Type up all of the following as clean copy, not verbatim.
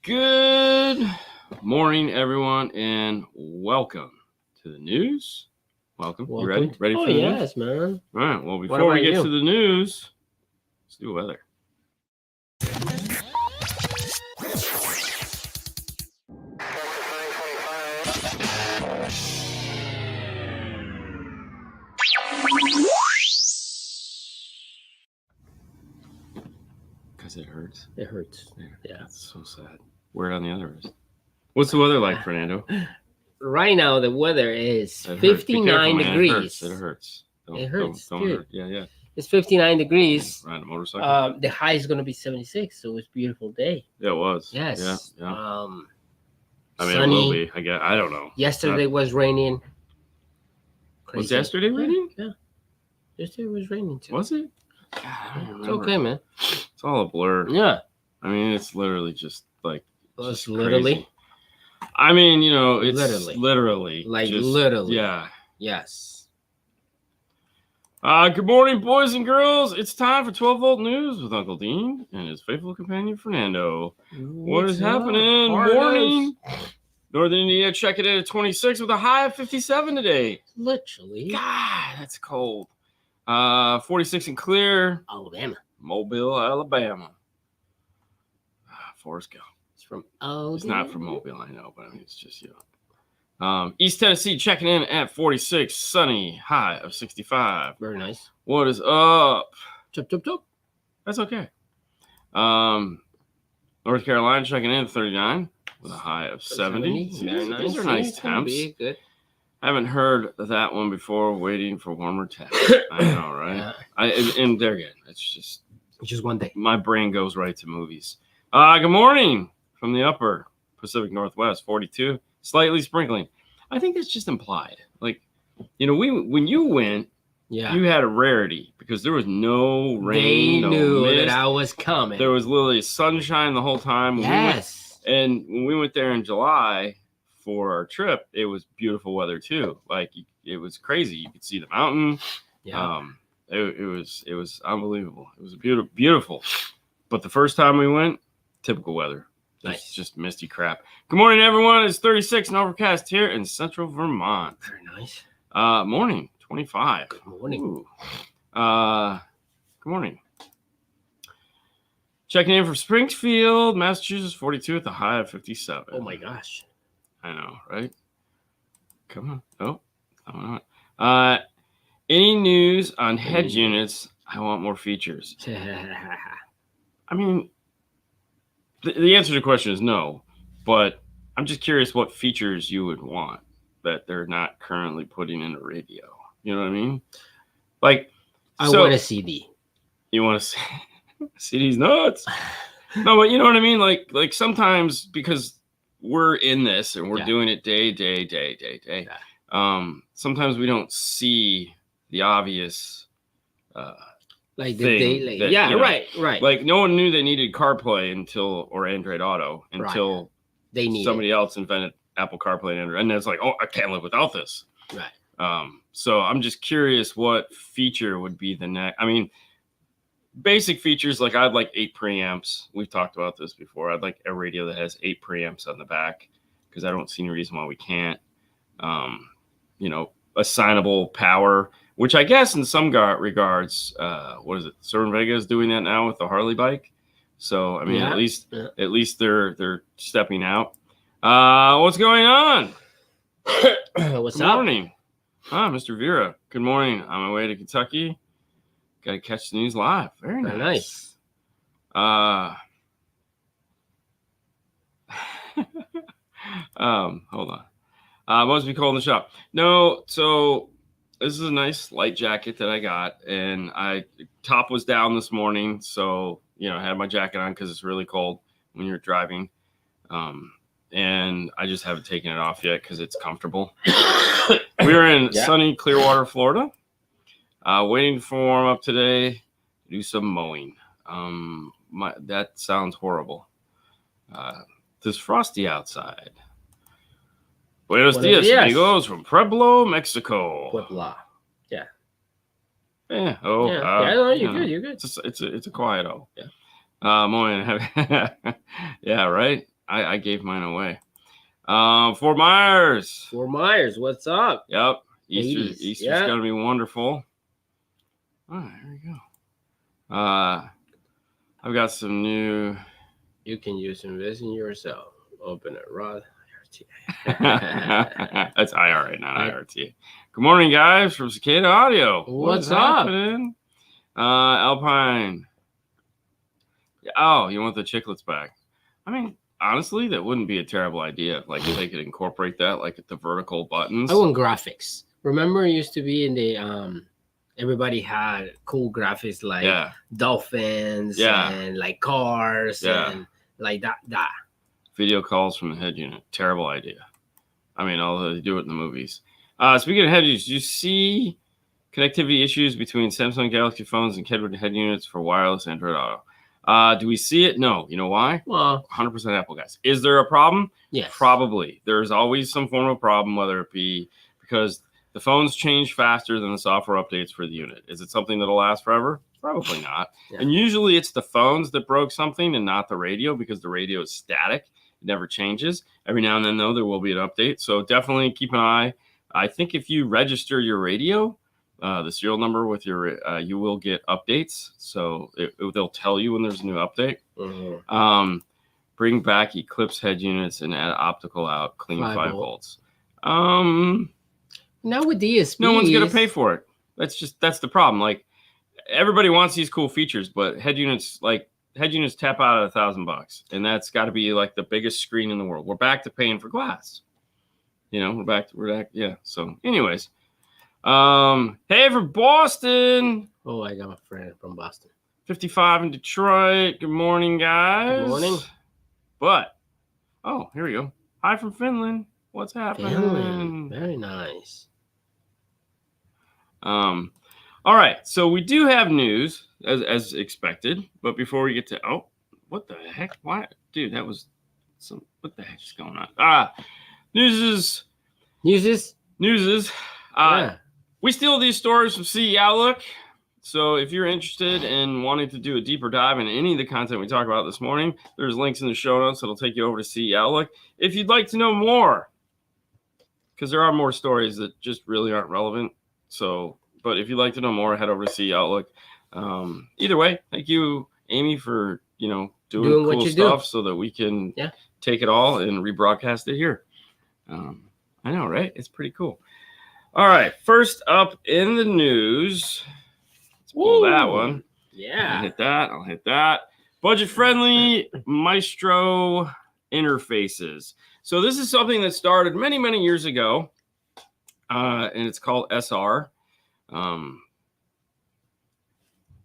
Good morning, everyone, and welcome to the news. Welcome. You ready? Ready for the news? Yes, man. All right. Well, before we get to the news, let's do weather. Because it hurts. It hurts. Yeah. That's so sad. Word on the other is. What's the weather like, Fernando? Right now, the weather is 59 degrees. It hurts. It hurts. Don't hurt. Yeah. It's 59 degrees. Ride a motorcycle. The high is going to be 76, so it's a beautiful day. Yeah, it was. Yes. Yeah. I mean, sunny. It will be. I guess. I don't know. Yesterday was raining. Crazy. Was yesterday raining? Yeah. Yesterday was raining too. Was it? God, it's okay, man. It's all a blur. Yeah. I mean, it's literally just like. It's literally. Crazy. I mean, it's literally. Like just, literally. Yeah. Yes. Good morning, boys and girls. It's time for 12-volt news with Uncle Dean and his faithful companion Fernando. What is happening? Morning. Northern Indiana checking in at 26 with a high of 57 today. Literally. God, that's cold. 46 and clear. Alabama. Mobile, Alabama. Forrest Gump. It's from Alabama. It's not from Mobile, I know, but I mean, it's just, East Tennessee checking in at 46, sunny, high of 65. Very nice. What is up? Chop. That's okay. North Carolina checking in at 39 with a high of 70. These are nice temps. Good. I haven't heard that one before. Waiting for warmer temps. I know, right? Yeah. And there again, it's just one day. My brain goes right to movies. Good morning from the upper Pacific Northwest, 42, slightly sprinkling. I think that's just implied. Like, when you went, you had a rarity because there was no rain. They knew that I was coming. There was literally sunshine the whole time. Yes. And when we went there in July for our trip, it was beautiful weather too. Like, it was crazy. You could see the mountain. Yeah. It was unbelievable. It was beautiful. But the first time we went, typical weather. Nice. Just misty crap. Good morning, everyone. It's 36 and overcast here in central Vermont. Very nice. Morning, 25. Good morning. Ooh. Good morning. Checking in from Springfield, Massachusetts, 42 with a high of 57. Oh my gosh. I know, right? Come on. Oh, come on. Any news on hedge units? I want more features. I mean, the answer to the question is no, but I'm just curious what features you would want that they're not currently putting in a radio. You know what I mean? Like, I want a CD. You want to see CD's nuts? No, but you know what I mean? Like sometimes because we're in this and we're doing it day. Yeah. Sometimes we don't see the obvious. Like the day, right. Like no one knew they needed CarPlay or Android Auto until they needed somebody else invented Apple CarPlay and Android, and it's like, oh, I can't live without this. Right. So I'm just curious what feature would be the next. I mean, basic features like I'd like 8 preamps. We've talked about this before. I'd like a radio that has 8 preamps on the back because I don't see any reason why we can't. Assignable power. Which I guess in some regards, what is it? Certain Vega is doing that now with the Harley bike. So I mean, at least they're stepping out. What's going on? What's Good morning. Mr. Vera. Good morning. On my way to Kentucky. Got to catch the news live. Very nice. Hold on. Must be cold in the shop. No, so. This is a nice light jacket that I got, and top was down this morning, so I had my jacket on because it's really cold when you're driving, and I just haven't taken it off yet because it's comfortable. We are in sunny Clearwater, Florida, waiting to warm up today to do some mowing. That sounds horrible. It's frosty outside. Buenos dias, amigos, from Pueblo, Mexico. Puebla. Yeah. Yeah. You're good. It's a quiet. Morning. Yeah, right. I gave mine away. Fort Myers. Fort Myers, what's up? Yep. Easter's going to be wonderful. All right, here we go. I've got some new. You can use Envision yourself. Open it, Rod. That's IRA, not IRT. Good morning, guys, from Cicada Audio. What's up? Happening? Alpine. Oh, you want the chiclets back? I mean, honestly, that wouldn't be a terrible idea. Like, if they could incorporate that, like at the vertical buttons. I want graphics. Remember, it used to be in the everybody had cool graphics like dolphins and like cars and like that. Video calls from the head unit. Terrible idea. I mean, although they do it in the movies. Speaking of head units, do you see connectivity issues between Samsung Galaxy phones and Kedwood head units for wireless Android Auto? Do we see it? No. You know why? Well, 100% Apple guys. Is there a problem? Yes. Probably. There's always some form of problem, whether it be because the phones change faster than the software updates for the unit. Is it something that'll last forever? Probably not. Yeah. And usually it's the phones that broke something and not the radio, because the radio is static. It never changes. Every now and then, though, there will be an update. So definitely keep an eye. I think if you register your radio, the serial number with your, you will get updates. So they'll tell you when there's a new update. Mm-hmm. Bring back Eclipse head units and add optical out, clean 5 volts. Now with DSPs, no one's going to pay for it. That's the problem. Like, everybody wants these cool features, but head units tap out at $1,000, and that's got to be like the biggest screen in the world. We're back to paying for glass. You know, we're back. Yeah. So, anyways, hey, from Boston. Oh, I got a friend from Boston. 55 in Detroit. Good morning, guys. Good morning. But, oh, here we go. Hi from Finland. What's happening? Finland. Very nice. All right, so we do have news as expected, but before we get to what the heck? Why, dude? That was what the heck is going on? News is. We steal these stories from CE Outlook. So if you're interested in wanting to do a deeper dive in any of the content we talk about this morning, there's links in the show notes that'll take you over to CE Outlook. If you'd like to know more, because there are more stories that just really aren't relevant. So, but if you'd like to know more, head over to CE Outlook. Either way, thank you, Amy, for doing cool stuff so that we can take it all and rebroadcast it here. I know, right? It's pretty cool. All right, first up in the news. Let's pull that one. Yeah. I'll hit that. Budget-friendly Maestro interfaces. So this is something that started many, many years ago, and it's called SR.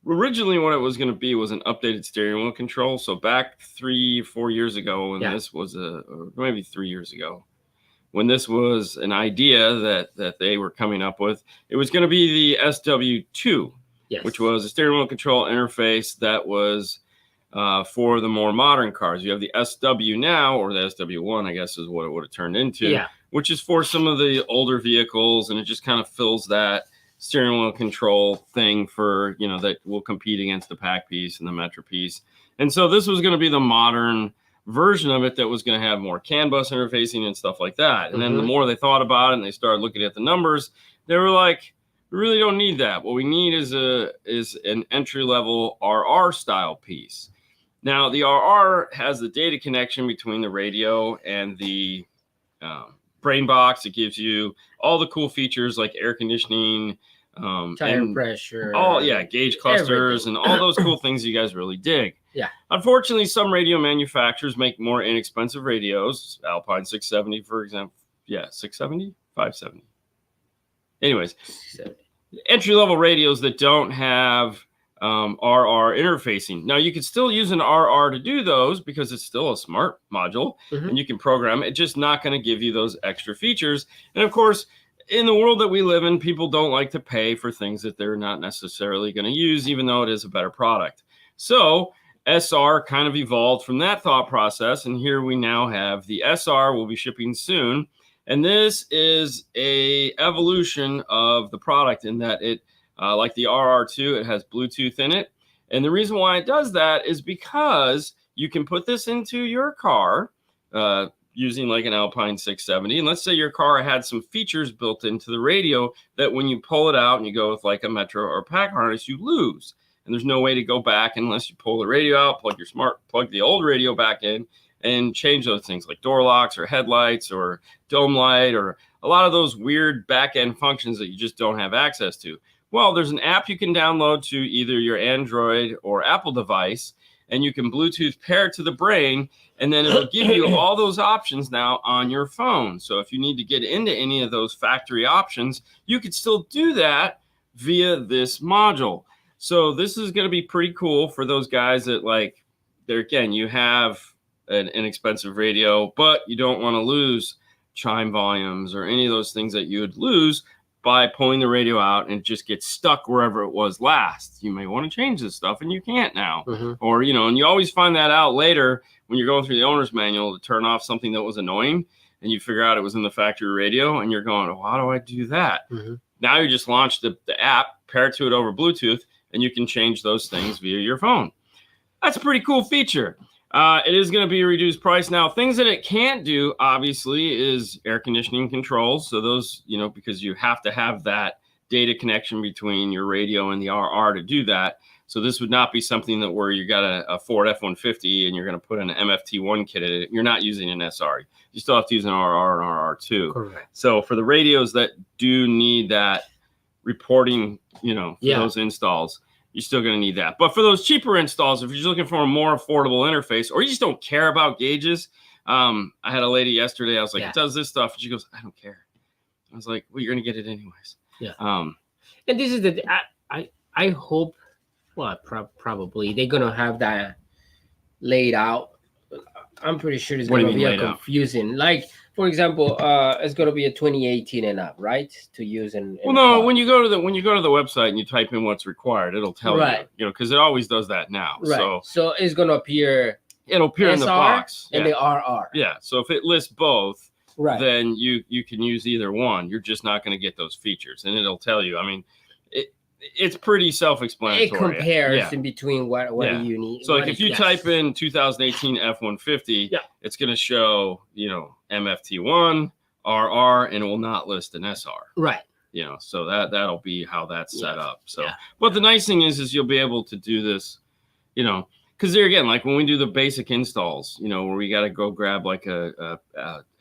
Originally, what it was going to be was an updated steering wheel control. So back 3-4 years ago, when this was or maybe 3 years ago, when this was an idea that they were coming up with, it was going to be the SW2, which was a steering wheel control interface that was for the more modern cars. You have the SW now, or the SW1, I guess is what it would have turned into, which is for some of the older vehicles, and it just kind of fills that steering wheel control thing for, that will compete against the pack piece and the Metro piece. And so this was going to be the modern version of it that was going to have more CAN bus interfacing and stuff like that. And then the more they thought about it and they started looking at the numbers, they were like, we really don't need that. What we need is an entry-level RR style piece. Now, the RR has the data connection between the radio and the brain box. It gives you all the cool features like air conditioning, tire pressure, gauge clusters, and all those cool things you guys really dig. Yeah. Unfortunately, some radio manufacturers make more inexpensive radios. Alpine 670, for example. Yeah, 670, 570. Anyways, entry-level radios that don't have RR interfacing. Now, you can still use an RR to do those because it's still a smart module, and you can program it. It's just not going to give you those extra features. And of course, in the world that we live in, people don't like to pay for things that they're not necessarily going to use, even though it is a better product. So SR kind of evolved from that thought process, and here we now have the SR will be shipping soon. And this is a evolution of the product in that it, like the RR2, it has Bluetooth in it. And the reason why it does that is because you can put this into your car using like an Alpine 670. And let's say your car had some features built into the radio that when you pull it out and you go with like a Metro or a pack harness, you lose. And there's no way to go back unless you pull the radio out, plug the old radio back in, and change those things like door locks or headlights or dome light or a lot of those weird back-end functions that you just don't have access to. Well, there's an app you can download to either your Android or Apple device, and you can Bluetooth pair it to the brain, and then it'll give you all those options now on your phone. So if you need to get into any of those factory options, you could still do that via this module. So this is going to be pretty cool for those guys that like, there again, you have an inexpensive radio, but you don't want to lose chime volumes or any of those things that you would lose by pulling the radio out and just get stuck wherever it was last. You may want to change this stuff and you can't now. Or, you know, and you always find that out later when you're going through the owner's manual to turn off something that was annoying and you figure out it was in the factory radio and you're going, oh, how do I do that? Now you just launch the app, pair to it over Bluetooth, and you can change those things via your phone. That's a pretty cool feature. It is going to be a reduced price. Now, things that it can't do, obviously, is air conditioning controls. So those, you know, because you have to have that data connection between your radio and the RR to do that. So this would not be something that where you got a Ford F-150 and you're going to put an MFT1 kit in it. You're not using an SR. You still have to use an RR and RR2. Correct. So for the radios that do need that reporting, you know, for those installs, you're still going to need that. But for those cheaper installs, if you're just looking for a more affordable interface or you just don't care about gauges, I had a lady yesterday. I was like, it does this stuff. And she goes, I don't care. I was like, well, you're going to get it anyways. Yeah. And this is the, I hope, well, probably they're going to have that laid out. I'm pretty sure it's going to be a confusing. Like, for example, it's going to be a 2018 and up, right? To use in well, no, when you go to the website and you type in what's required, it'll tell you know, because it always does that now. Right. So it's going to appear. It'll appear in the box and the RR. Yeah. So if it lists both, then you can use either one. You're just not going to get those features, and it'll tell you. I mean, it's pretty self-explanatory. It compares in between what you need. So like if you type in 2018 F-150, it's going to show, you know, MFT1, RR, and it will not list an SR. Right. You know, so that'll be how that's set up. So, but the nice thing is you'll be able to do this, you know, because there again, like when we do the basic installs, you know, where we got to go grab like a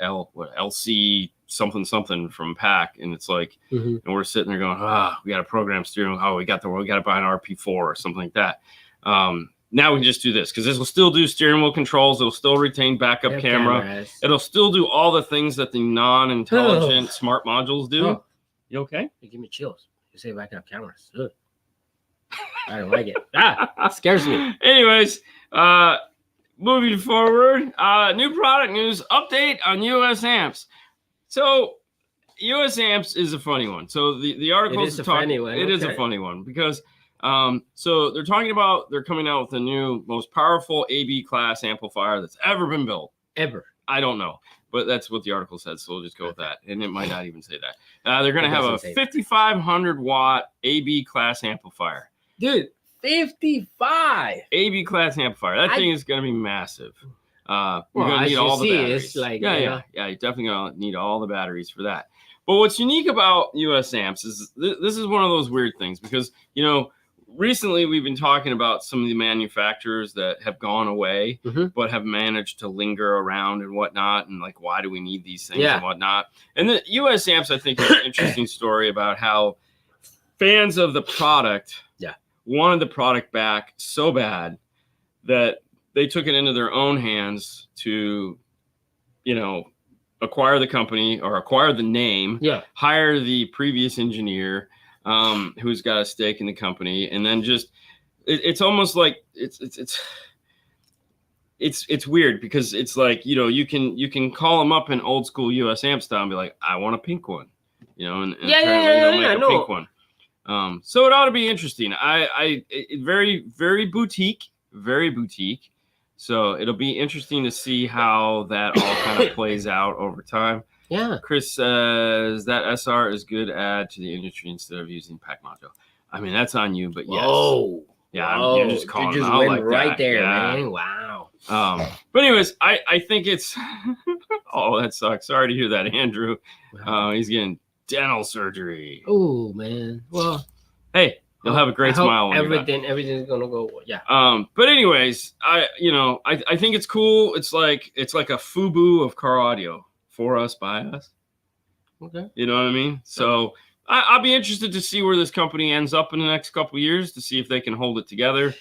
LC something from Pack, and it's like, and we're sitting there going, we got to program steering. We got to buy an RP4 or something like that. Now we can just do this because this will still do steering wheel controls. It'll still retain backup camera. Cameras. It'll still do all the things that the non-intelligent smart modules do. You okay? You give me chills. You say backup cameras. Ugh. I don't like it. It scares me. Anyways, moving forward, new product news update on US amps. So US amps is a funny one. So the article is a funny one. It is a funny one because so they're talking about they're coming out with the new most powerful AB class amplifier that's ever been built. Ever. I don't know, but that's what the article said. So we'll just go with that. And it might not even say that. They're going to have a 5,500 watt AB class amplifier. Dude, 55 AB class amplifier. That thing is going to be massive. You're going to need all the batteries. Like, you're definitely going to need all the batteries for that. But what's unique about US amps is this is one of those weird things because, you know, recently we've been talking about some of the manufacturers that have gone away, but have managed to linger around and whatnot. And like, why do we need these things and whatnot? And the US amps, I think, is an interesting story about how fans of the product wanted the product back so bad that they took it into their own hands to, you know, acquire the company or acquire the name, hire the previous engineer who's got a stake in the company, and then just it's almost like it's weird because it's like, you know, you can call them up in old school US amp style and be like, I want a pink one, you know, and apparently they'll make a pink one. So it ought to be interesting. Very, very boutique. So it'll be interesting to see how that all kind of plays out over time. Yeah. Chris says that SR is good add to the industry instead of using pack module. I mean, that's on you, but yes. Whoa. Yeah, you're just calling you just out went like right that. there, man. Wow. But anyways, I think it's. Oh, that sucks. Sorry to hear that, Andrew. He's getting dental surgery. Oh man. Well, hey, you'll have a great smile when everything's gonna go. Yeah. But anyways, I think it's cool. It's like a FUBU of car audio, for us, by us. Okay. You know what I mean? So I'll be interested to see where this company ends up in the next couple of years to see if they can hold it together.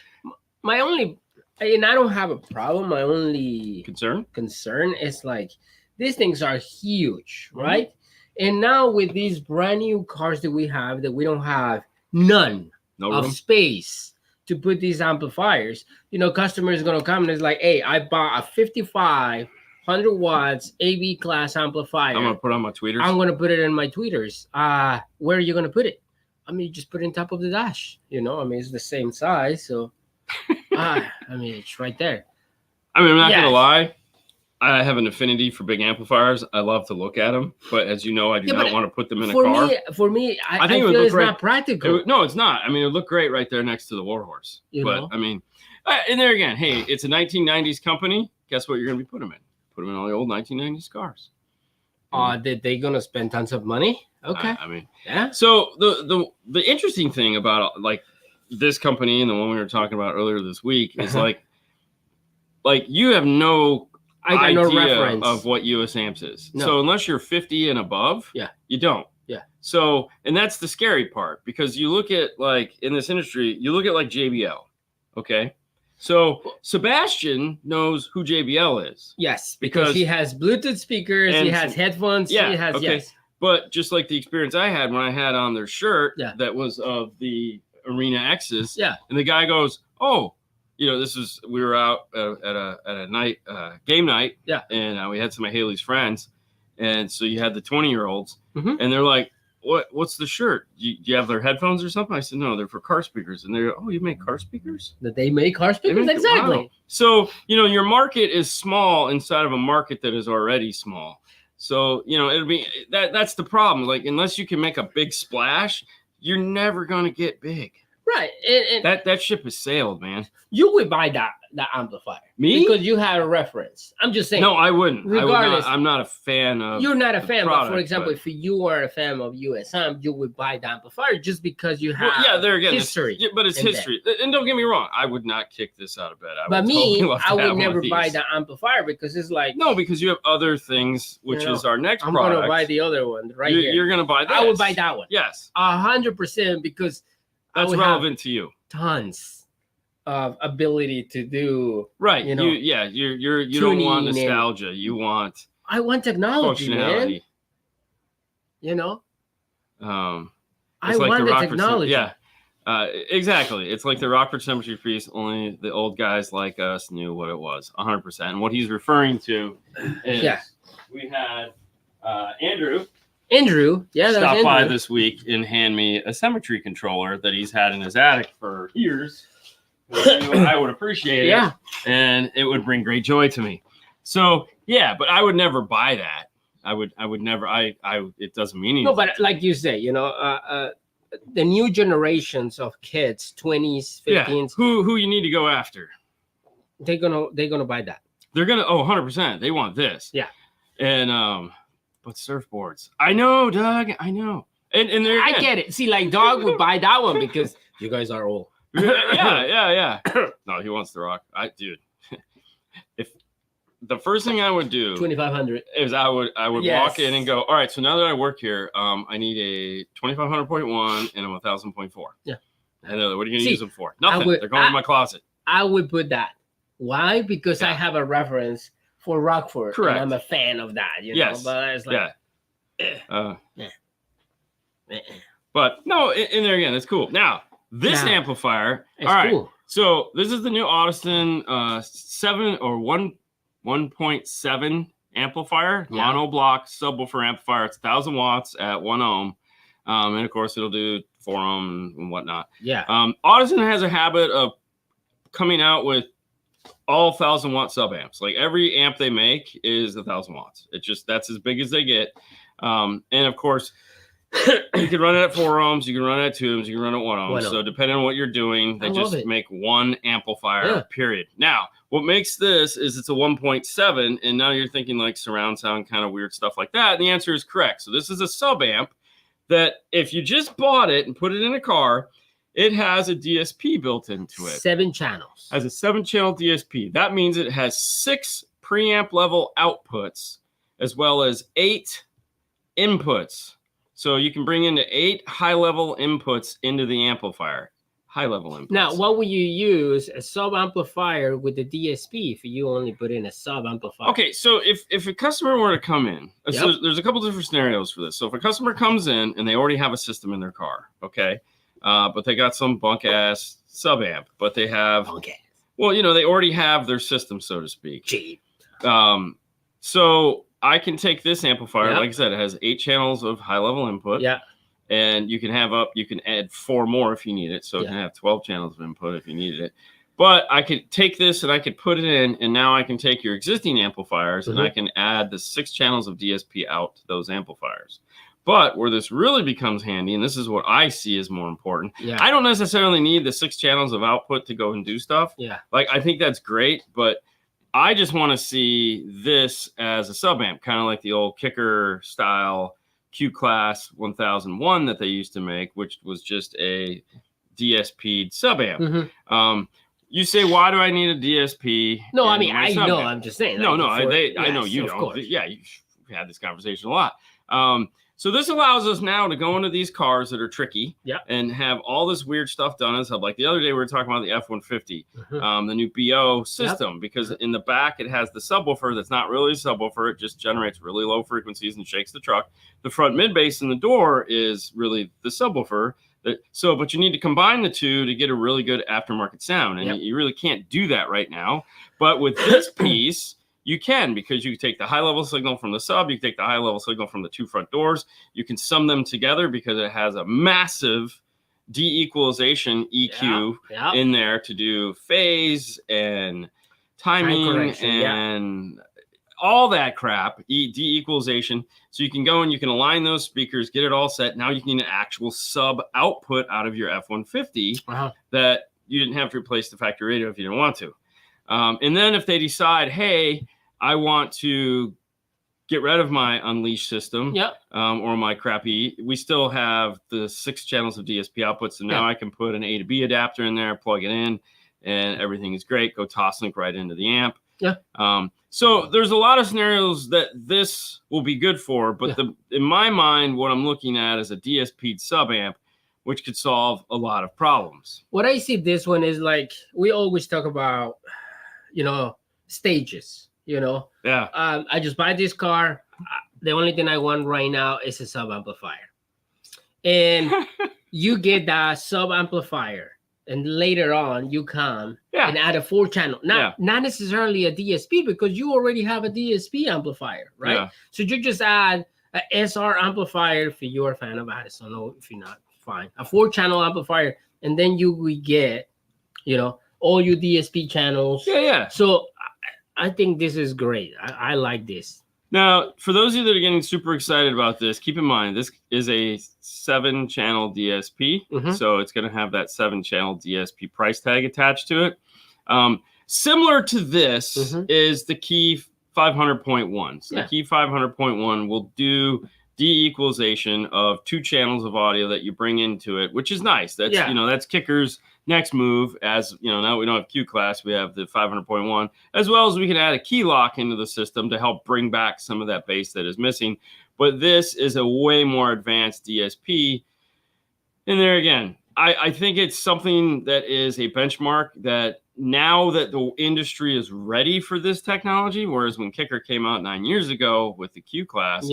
My only, and I don't have a problem. My only concern is like these things are huge, right? And now with these brand new cars that we have, that we don't have none of space to put these amplifiers. You know, customers are gonna come and it's like, hey, I bought a 5,500 watts AV class amplifier. I'm gonna put it on my tweeters. I'm gonna put it in my tweeters. Where are you gonna put it? I mean, you just put it on top of the dash. You know, I mean, it's the same size, so. I mean, it's right there. I mean, I'm not gonna lie. I have an affinity for big amplifiers. I love to look at them, but as you know, I do not want to put them in a car. For me, I think it would look great. Not practical. No, it's not. I mean, it would look great right there next to the Warhorse. I mean, and there again, hey, it's a 1990s company. Guess what? You're gonna be putting them in. Put them in all the old 1990s cars. They gonna spend tons of money? Okay. I mean, yeah. So the interesting thing about like this company and the one we were talking about earlier this week is like you have no idea of what US amps is. No. So unless you're 50 and above, you don't. Yeah. So, and that's the scary part, because you look at like in this industry, you look at like JBL. Okay. So Sebastian knows who JBL is. Yes, because he has Bluetooth speakers, he has headphones, he has But just like the experience I had when I had on their shirt that was of the Arena X's. Yeah. And the guy goes, "Oh, you know, we were out at a night game night. Yeah. And we had some of Haley's friends, and so you had the 20-year-olds, and they're like, "What's the shirt? Do you have their headphones or something?" I said, "No, they're for car speakers." And they're, "Oh, you make car speakers?" That they make car speakers? Exactly. Wow. So your market is small inside of a market that is already small. So it'll be that's the problem. Like, unless you can make a big splash, you're never gonna get big. Right. And that ship has sailed, man. You would buy that amplifier. Me? Because you had a reference. I'm just saying. No, I wouldn't. Regardless. I'm not a fan of. You're not a fan, but for example, if you are a fan of USM, you would buy the amplifier just because you have there again, history. But it's history. And don't get me wrong, I would not kick this out of bed. I would never buy the amplifier because it's like. No, because you have other things, which is our next product. I'm going to buy the other one right here. You're going to buy that. I would buy that one. Yes. 100% because. That's relevant to you. Tons of ability to do you don't want nostalgia. I want technology, functionality. Man. I want the technology. Exactly. It's like the Rockford Cemetery Feast. Only the old guys like us knew what it was. 100%. And what he's referring to is we had Andrew, stop by this week and hand me a Cemetery controller that he's had in his attic for years. I would appreciate it, and it would bring great joy to me. So but I would never buy that. I would never. It doesn't mean anything. No, but like you say, the new generations of kids, 20s, 15s, who you need to go after. They're gonna buy that. They're gonna 100%. They want this. Yeah, and but surfboards. I know, Doug. I know. And there I get it. See, like Dog would buy that one because you guys are old. Yeah. No, he wants the Rock. Dude. If the first thing I would do 2,500 is I would walk in and go, all right, so now that I work here, I need a 2,500.1 and a 1,000.4. Yeah. And they're like, what are you gonna use them for? Nothing. They're going in my closet. I would put that. Why? Because I have a reference for Rockford. Correct. And I'm a fan of that, yes. know. But it's like But no, in there again, it's cool. Now, this amplifier, all right. Cool. So this is the new Audison 7 or 1.7 amplifier, mono block subwoofer amplifier. It's 1,000 watts at 1 ohm. And of course it'll do 4 ohm and whatnot. Yeah. Audison has a habit of coming out with all 1,000 watt sub amps. Like every amp they make is 1,000 watts. It's just, that's as big as they get. And of course, You can run it at 4 ohms, you can run it at 2 ohms, you can run it at 1 ohm. 1 ohm. So depending on what you're doing, they just make one amplifier, period. Now, what makes this is it's a 1.7, and now you're thinking like surround sound, kind of weird stuff like that. And the answer is correct. So this is a sub amp that if you just bought it and put it in a car, it has a DSP built into it. 7 channels. Has a 7-channel DSP. That means it has 6 preamp level outputs as well as 8 inputs. So you can bring into 8 high-level inputs into the amplifier. High-level inputs. Now, what would you use a sub-amplifier with the DSP if you only put in a sub-amplifier? Okay, so if a customer were to come in, so there's a couple different scenarios for this. So if a customer comes in and they already have a system in their car, okay, but they got some bunk-ass sub-amp, but they have, well, you know, they already have their system, so to speak. Cheap. So I can take this amplifier, like I said, it has 8 channels of high-level input. Yeah. And you can you can add 4 more if you need it. So it can have 12 channels of input if you needed it. But I could take this and I could put it in, and now I can take your existing amplifiers and I can add the 6 channels of DSP out to those amplifiers. But where this really becomes handy, and this is what I see as more important, I don't necessarily need the 6 channels of output to go and do stuff. Yeah. Like, I think that's great, but I just want to see this as a sub amp, kind of like the old Kicker style Q Class 1001 that they used to make, which was just a DSP sub amp. You say, why do I need a DSP? No, I mean, I know. I'm just saying. No, no, I know you don't. Yeah, you've had this conversation a lot. So this allows us now to go into these cars that are tricky and have all this weird stuff done as hub. Like the other day, we were talking about the F-150, the new BO system, because in the back, it has the subwoofer that's not really a subwoofer. It just generates really low frequencies and shakes the truck. The front mid bass in the door is really the subwoofer. But you need to combine the two to get a really good aftermarket sound. And you really can't do that right now. But with this piece, you can, because you can take the high-level signal from the sub, you can take the high-level signal from the 2 front doors, you can sum them together because it has a massive de-equalization EQ in there to do phase and timing and all that crap, de-equalization. So you can go and you can align those speakers, get it all set. Now you can get an actual sub output out of your F-150 that you didn't have to replace the factory radio if you didn't want to. And then if they decide, hey, I want to get rid of my Unleash system or my crappy, we still have the 6 channels of DSP outputs. So now I can put an A to B adapter in there, plug it in, and everything is great. Go toss link right into the amp. So there's a lot of scenarios that this will be good for. But in my mind, what I'm looking at is a DSP sub amp, which could solve a lot of problems. What I see this one is like, we always talk about, you know, stages, you know. I just buy this car. The only thing I want right now is a sub amplifier. And you get that sub amplifier. And later on, you come and add a 4 channel. Not necessarily a DSP, because you already have a DSP amplifier, right? So you just add an SR amplifier if you're a fan of Addison, or if you're not, fine. A 4 channel amplifier, and then you will get, you know, all your DSP channels. So I think this is great. I like this. Now, for those of you that are getting super excited about this, keep in mind, this is a 7-channel DSP. So it's going to have that 7-channel DSP price tag attached to it. Similar to this is the Key 500.1. So the Key 500.1 will do de-equalization of 2 channels of audio that you bring into it, which is nice. That's you know, that's Kicker's next move. As you know, now we don't have Q Class, we have the 500.1, as well as we can add a key lock into the system to help bring back some of that bass that is missing. But this is a way more advanced DSP. And there again, I think it's something that is a benchmark that now that the industry is ready for this technology, whereas when Kicker came out 9 years ago with the Q Class,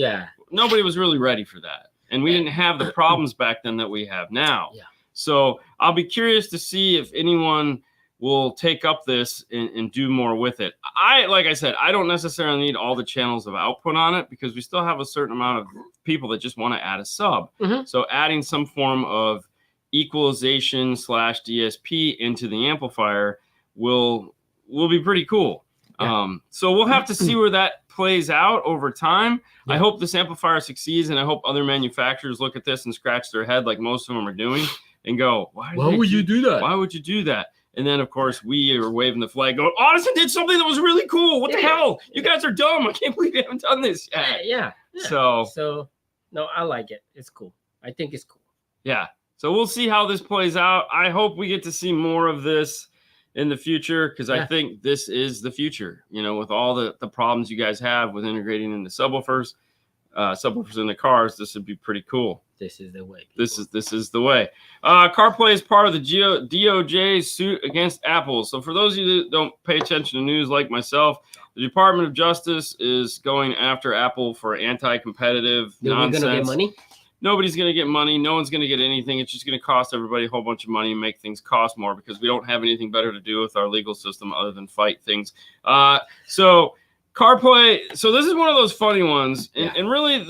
nobody was really ready for that. And we didn't have the problems back then that we have now. So I'll be curious to see if anyone will take up this and do more with it. Like I said, I don't necessarily need all the channels of output on it, because we still have a certain amount of people that just want to add a sub. So adding some form of equalization / DSP into the amplifier will be pretty cool. So we'll have to see where that plays out over time. Yeah. I hope this amplifier succeeds, and I hope other manufacturers look at this and scratch their head like most of them are doing and go, why would you do that? Why would you do that? And then, of course, we are waving the flag going, Audison did something that was really cool. What the hell? You guys are dumb. I can't believe you haven't done this yet. Yeah. So, no, I like it. It's cool. I think it's cool. Yeah. So we'll see how this plays out. I hope we get to see more of this in the future because I think this is the future, with all the problems you guys have with integrating into subwoofers in the cars. This would be pretty cool. This is the way. This is the way. CarPlay is part of the DOJ suit against Apple. So for those of you that don't pay attention to news like myself, the Department of Justice is going after Apple for anti-competitive nonsense. Are we going to get money? Nobody's going to get money. No one's going to get anything. It's just going to cost everybody a whole bunch of money and make things cost more because we don't have anything better to do with our legal system other than fight things. So CarPlay. So this is one of those funny ones. And really,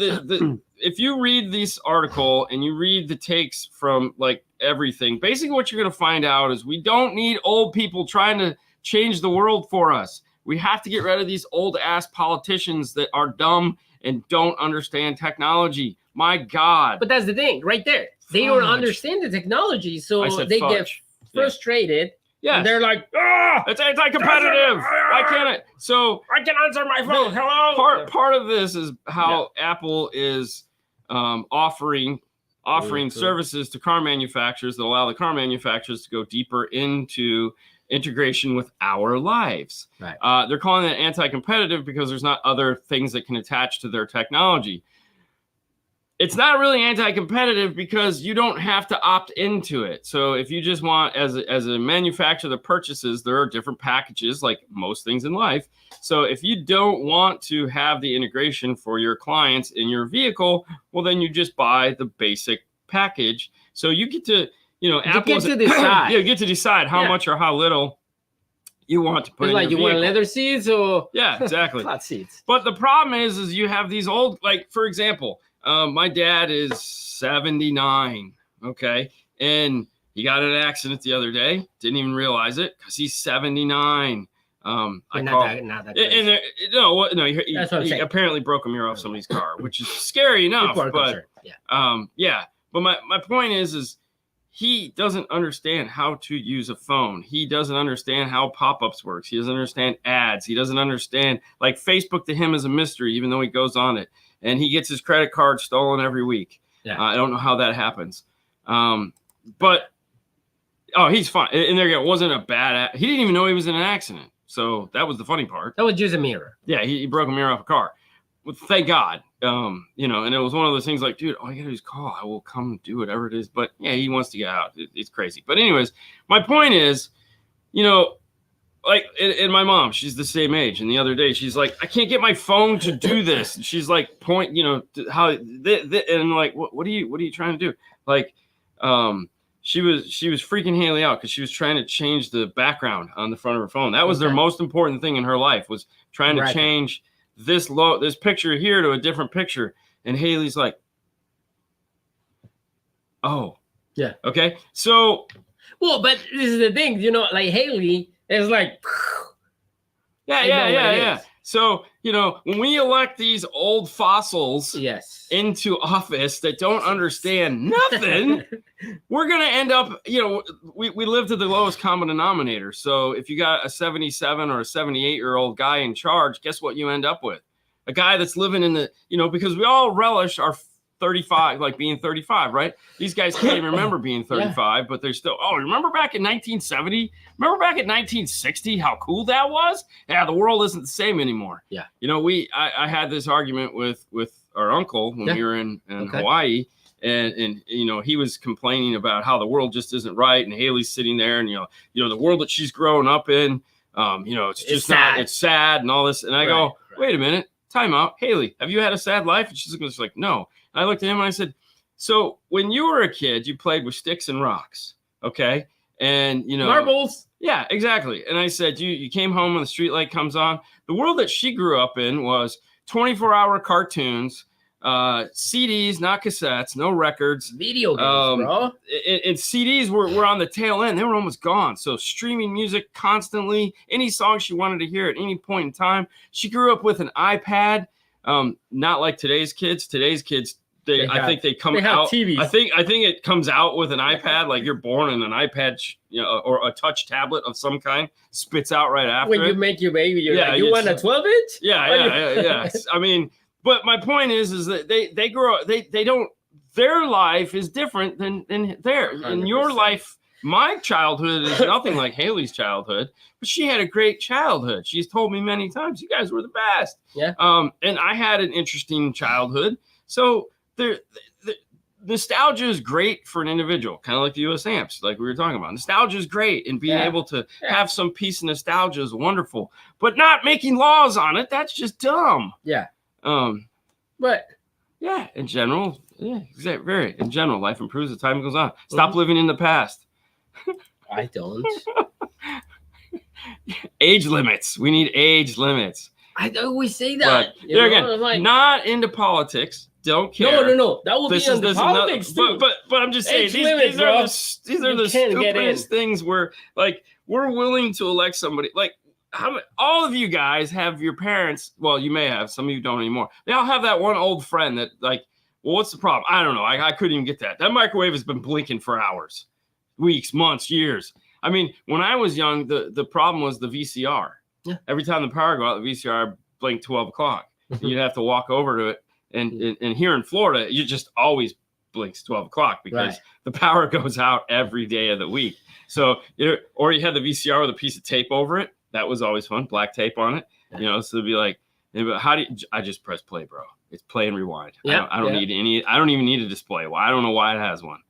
if you read this article and you read the takes from like everything, basically what you're going to find out is we don't need old people trying to change the world for us. We have to get rid of these old ass politicians that are dumb and don't understand technology. My God. But that's the thing right there. They don't understand the technology. So they get frustrated. Yeah. And they're like, it's anti-competitive. Why can't it? So I can answer my phone. Hello. Part of this is how Apple is offering services to car manufacturers that allow the car manufacturers to go deeper into integration with our lives. Right. They're calling it anti-competitive because there's not other things that can attach to their technology. It's not really anti-competitive because you don't have to opt into it. So if you just want, as a manufacturer that purchases, there are different packages like most things in life. So if you don't want to have the integration for your clients in your vehicle, well, then you just buy the basic package. So you get to, Apple get to decide. You get to decide how much or how little you want to put in your vehicle. Want leather seats or exactly flat seats. But the problem is you have these old, like for example, my dad is 79, okay? And he got in an accident the other day. Didn't even realize it because he's 79. He apparently broke a mirror off somebody's car, which is scary enough. But But my point is he doesn't understand how to use a phone. He doesn't understand how pop-ups works. He doesn't understand ads. He doesn't understand, like, Facebook to him is a mystery, even though he goes on it. And he gets his credit card stolen every week. Yeah. I don't know how that happens. But he's fine. And there it wasn't a bad. He didn't even know he was in an accident. So that was the funny part. That was just a mirror. Yeah, he broke a mirror off a car. Well, thank God. And it was one of those things like, dude, all you gotta do is call. I will come do whatever it is. But yeah, he wants to get out. It's crazy. But anyways, my point is, like, and my mom, she's the same age. And the other day, she's like, I can't get my phone to do this. And she's like, how, and like, what are you trying to do? Like, she was freaking Haley out because she was trying to change the background on the front of her phone. That was their most important thing in her life, was trying to change this picture here to a different picture. And Haley's like, oh, yeah, okay. So, well, but this is the thing, like Haley is like, yeah. So, when we elect these old fossils into office that don't understand nothing, we're going to end up, we live to the lowest common denominator. So if you got a 77 or a 78-year-old guy in charge, guess what you end up with? A guy that's living in the, because we all relish our 35, like being 35, right? These guys can't even remember being 35, but they're still, remember back in 1970? Remember back in 1960, how cool that was? Yeah, the world isn't the same anymore. Yeah. I had this argument with our uncle when we were in Hawaii, and he was complaining about how the world just isn't right, and Haley's sitting there, and the world that she's grown up in, it's just sad. It's sad and all this. And I go, wait a minute, time out. Haley, have you had a sad life? And she's like, no. I looked at him and I said, so when you were a kid, you played with sticks and rocks, okay? And, marbles. Yeah, exactly. And I said, you came home when the street light comes on. The world that she grew up in was 24-hour cartoons, CDs, not cassettes, no records. Video games, bro. And CDs were on the tail end. They were almost gone. So streaming music constantly, any song she wanted to hear at any point in time. She grew up with an iPad. Not like today's kids. Today's kids, I think they come out. TVs. I think it comes out with an iPad. Like you're born in an iPad, or a touch tablet of some kind. Spits out right after. When you make your baby, you want a 12-inch? Yeah. I mean. But my point is that they grow up, they don't, their life is different than theirs. In your life, my childhood is nothing like Haley's childhood, but she had a great childhood. She's told me many times, you guys were the best. Yeah. And I had an interesting childhood. So the nostalgia is great for an individual, kind of like the US Amps, like we were talking about. Nostalgia is great, and being able to have some piece of nostalgia is wonderful, but not making laws on it, that's just dumb. Yeah. But yeah, in general, in general, life improves as time goes on. Stop living in the past. I don't. Age limits. We need age limits. I always say that. But there again, not into politics. Don't care. No. That will be into politics too. But I'm just saying, these are the stupidest things where, like, we're willing to elect somebody like. All of you guys have your parents. Well, you may have. Some of you don't anymore. They all have that one old friend that, like, well, what's the problem? I don't know. I couldn't even get that. That microwave has been blinking for hours, weeks, months, years. I mean, when I was young, the problem was the VCR. Yeah. Every time the power go out, the VCR blinked 12 o'clock. You'd have to walk over to it. And here in Florida, it just always blinks 12 o'clock because the power goes out every day of the week. So, or you had the VCR with a piece of tape over it. That was always fun. Black tape on it, so it'd be like, how do you, I just press play, bro. It's play and rewind. Yeah, I don't need any, I don't even need a display. Well, I don't know why it has one.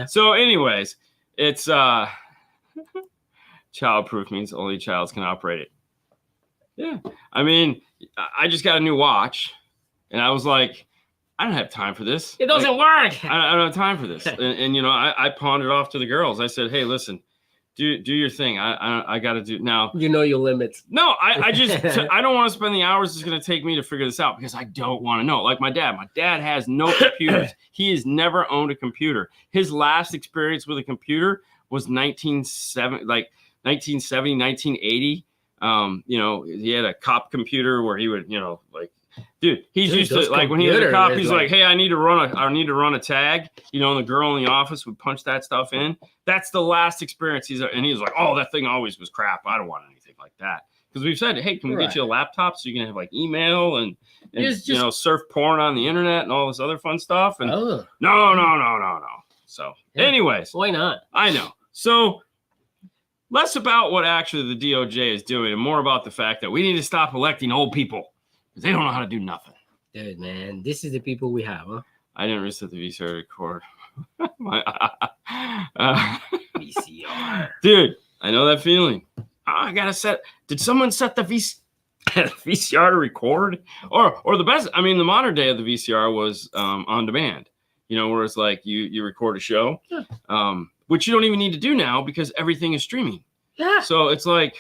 So anyways, it's, child-proof means only childs can operate it. Yeah. I mean, I just got a new watch and I was like, I don't have time for this. It doesn't work. I don't have time for this. And I pawned it off to the girls. I said, hey, listen, do your thing. I got to do now. Your limits. No, I just I don't want to spend the hours it's going to take me to figure this out because I don't want to know. Like my dad has no computers. He has never owned a computer. His last experience with a computer was 1970, 1980. He had a cop computer where he would, dude, he's used to, like, when he was a cop, he's like, hey, I need to run a tag, and the girl in the office would punch that stuff in. That's the last experience he was like, oh, that thing always was crap. I don't want anything like that. Because we've said, hey, can we get you a laptop so you can have like email and surf porn on the internet and all this other fun stuff? And no. So anyways. Why not? I know. So less about what actually the DOJ is doing and more about the fact that we need to stop electing old people. They don't know how to do nothing. Dude, man, this is the people we have, huh? I didn't reset the VCR record. VCR. Dude, I know that feeling. I gotta set. Did someone set the VCR to record? Or the best? I mean, the modern day of the VCR was on demand. Where it's like you record a show, which you don't even need to do now because everything is streaming. Yeah. So it's like.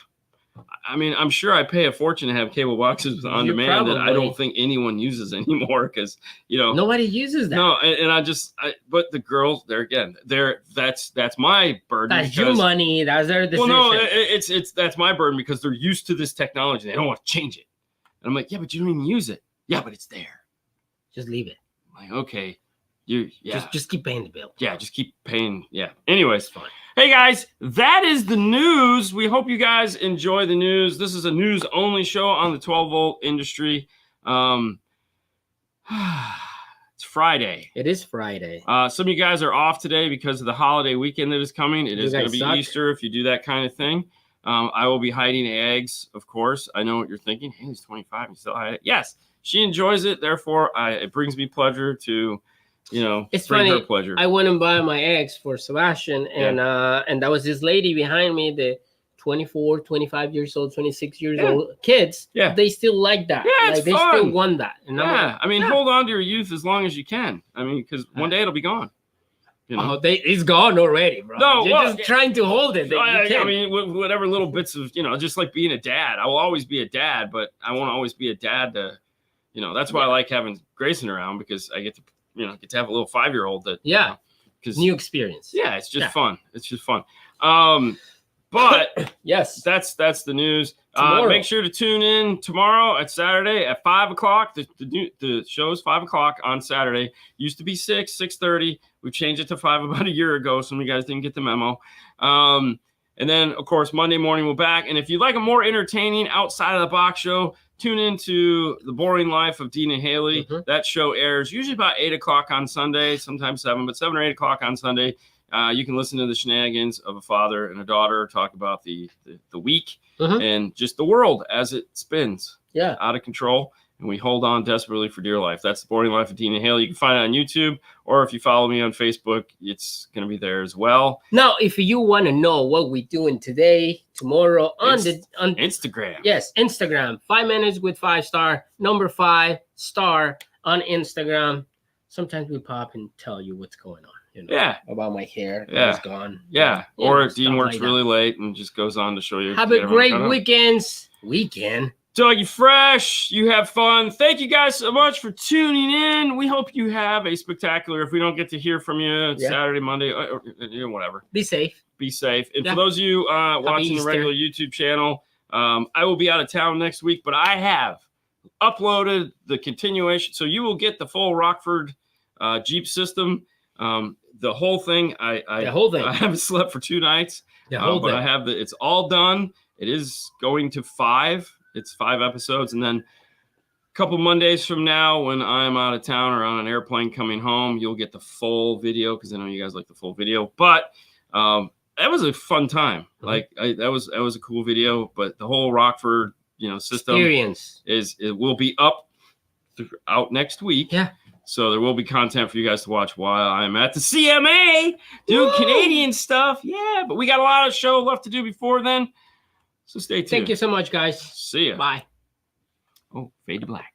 I mean, I'm sure I pay a fortune to have cable boxes on demand that I don't think anyone uses anymore because, nobody uses that. No, but the girls, that's my burden. That's your money. That's their decision. Well, no, that's my burden because they're used to this technology. They don't want to change it. And I'm like, yeah, but you don't even use it. Yeah, but it's there. Just leave it. I'm like, okay. Just keep paying the bill. Yeah, just keep paying. Yeah. Anyways, fine. Hey guys, that is the news. We hope you guys enjoy the news. This is a news-only show on the 12-volt industry. It's Friday. It is Friday. Some of you guys are off today because of the holiday weekend that is coming. It is going to be Easter if you do that kind of thing. I will be hiding eggs, of course. I know what you're thinking. Hey, he's 25 and still hide it. Yes, she enjoys it. Therefore, it brings me pleasure to... it's funny. Her pleasure. I went and bought my eggs for Sebastian, and that was this lady behind me, the 24, 25 years old, 26 years old kids. Yeah, they still like that. Yeah, it's they fun. Still want that. And hold on to your youth as long as you can. I mean, because one day it'll be gone. It's gone already, bro. No, you're just trying to hold it. I mean, whatever little bits of, just like being a dad. I will always be a dad, but I won't always be a dad to. you know, that's why I like having Grayson around, because I get to, you know, have a little 5-year-old that, because new experience. Yeah, it's just fun. It's just fun. But yes, that's the news. Tomorrow. Make sure to tune in tomorrow at Saturday at 5 o'clock. The show's 5 o'clock on Saturday. Used to be 6:30. We changed it to 5 about a year ago. Some of you guys didn't get the memo. And then, of course, Monday morning we're back. And if you'd like a more entertaining outside of the box show, tune into The Boring Life of Dean and Haley. That show airs usually about 8 o'clock on Sunday, sometimes 7, but 7 or 8 o'clock on Sunday. You can listen to the shenanigans of a father and a daughter, talk about the week and just the world as it spins out of control. And we hold on desperately for dear life. That's The Boring Life of Dean and Haley. You can find it on YouTube, or if you follow me on Facebook, it's going to be there as well. Now, if you want to know what we're doing today, tomorrow on Instagram. Yes, Instagram. 5 minutes with 5 star, number 5 star on Instagram. Sometimes we pop and tell you what's going on. You know, about my hair. It's gone. Or Dean works really late and just goes on to show you. Have a great weekend. Dougie Fresh, you have fun. Thank you guys so much for tuning in. We hope you have a spectacular, if we don't get to hear from you Saturday, Monday, or whatever. Be safe. And for those of you watching the regular YouTube channel, I will be out of town next week, but I have uploaded the continuation. So you will get the full Rockford Jeep system. The whole thing. I haven't slept for 2 nights. But I have it's all done. It is going to 5. It's 5 episodes. And then a couple Mondays from now, when I'm out of town or on an airplane coming home, you'll get the full video, because I know you guys like the full video. But that was a fun time. Like that was a cool video. But the whole Rockford, system it will be up out next week. So there will be content for you guys to watch while I'm at the CMA doing Canadian stuff. But we got a lot of show left to do before then. So stay tuned. Thank you so much, guys. See ya. Bye. Oh, fade to black.